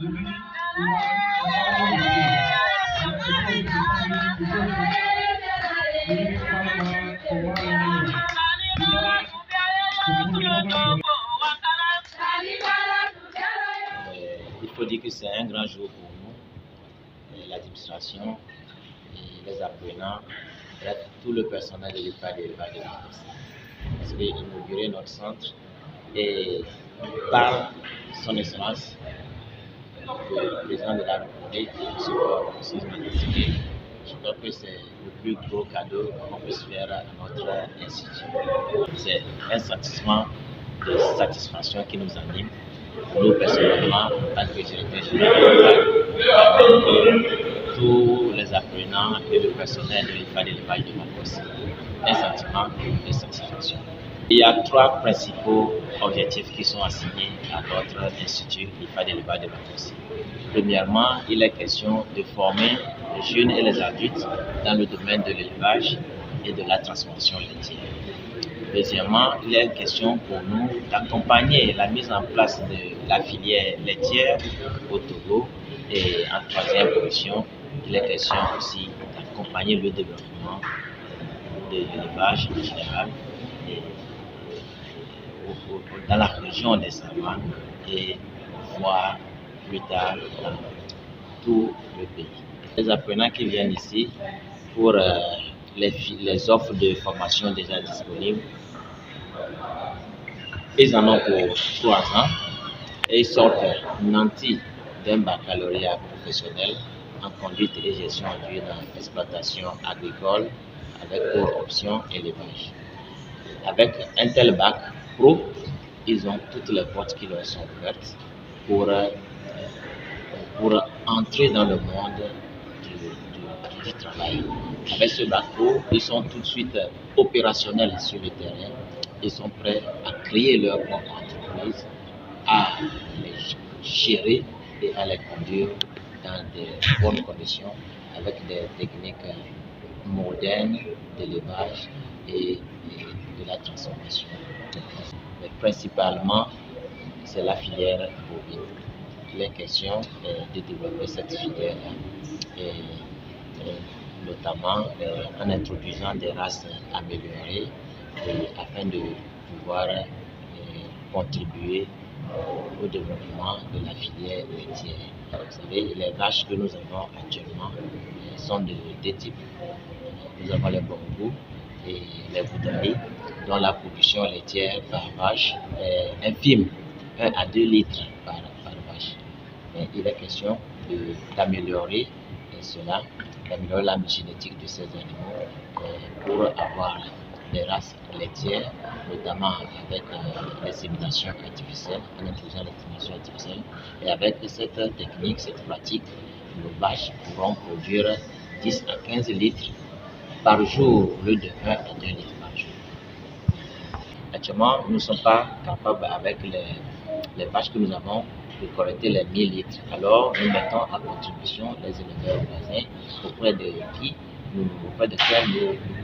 Il faut dire que c'est un grand jour pour nous, l'administration, les apprenants, bref, tout le personnel de l'État de Marcoussis. Parce qu'inaugurer notre centre et par son excellence, le président de la République, je crois que c'est le plus gros cadeau qu'on puisse faire à notre institut. C'est un sentiment de satisfaction qui nous anime. Nous, personnellement, en tant que directeur général, tous les apprenants et le personnel de l'État de l'élevage de Marcoussis, un sentiment de satisfaction. Il y a trois principaux objectifs qui sont assignés à notre institut, l'IFA de l'élevage de Marcoussis. Premièrement, il est question de former les jeunes et les adultes dans le domaine de l'élevage et de la transformation laitière. Deuxièmement, il est question pour nous d'accompagner la mise en place de la filière laitière au Togo. Et en troisième position, il est question aussi d'accompagner le développement de l'élevage en général dans la région des savanes et voire plus tard dans tout le pays. Les apprenants qui viennent ici pour les offres de formation déjà disponibles, ils en ont pour 3 ans et ils sortent nantis d'un baccalauréat professionnel en conduite et gestion d'une exploitation agricole avec pour option élevage. Avec un tel bac pro, ils ont toutes les portes qui leur sont ouvertes pour entrer dans le monde du travail. Avec ce bac pro, ils sont tout de suite opérationnels sur le terrain. Ils sont prêts à créer leur propre entreprise, à les gérer et à les conduire dans de bonnes conditions avec des techniques modernes d'élevage et de la transformation. Mais principalement, c'est la filière bovine. Il est question de développer cette filière-là, notamment en introduisant des races améliorées afin de pouvoir contribuer au développement de la filière laitière. Vous savez, les vaches que nous avons actuellement sont de deux types. Nous avons les bongos et les boudari, dont la production laitière par vache est infime, 1 à 2 litres par vache. Mais il est question d'améliorer cela, d'améliorer la génétique de ces animaux pour avoir des races laitières, notamment avec l'insémination artificielle, en introduisant l'insémination artificielle. Et avec cette technique, cette pratique, nos vaches pourront produire 10 à 15 litres par jour au lieu de 1 à 2 litres par jour. Actuellement, nous ne sommes pas capables, avec les vaches que nous avons, de collecter les 1000 litres. Alors, nous mettons à contribution les éleveurs voisins auprès de qui nous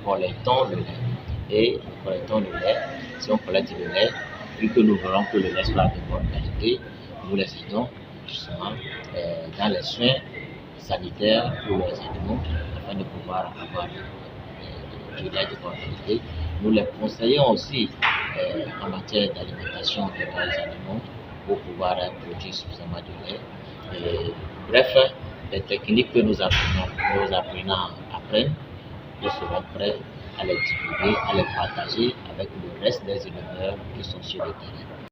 collectons le lait. Et nous collectons le lait. Si on collecte le lait, vu que nous voulons que le lait soit de bonne qualité, nous les aidons justement dans les soins sanitaires pour les animaux afin de pouvoir avoir du lait de bonne qualité. Nous les conseillons aussi en matière d'alimentation de nos animaux pour pouvoir produire suffisamment de lait. Bref, les techniques que nos apprenants apprennent, nous serons prêts à les divulguer, à les partager avec le reste des éleveurs qui sont sur le terrain.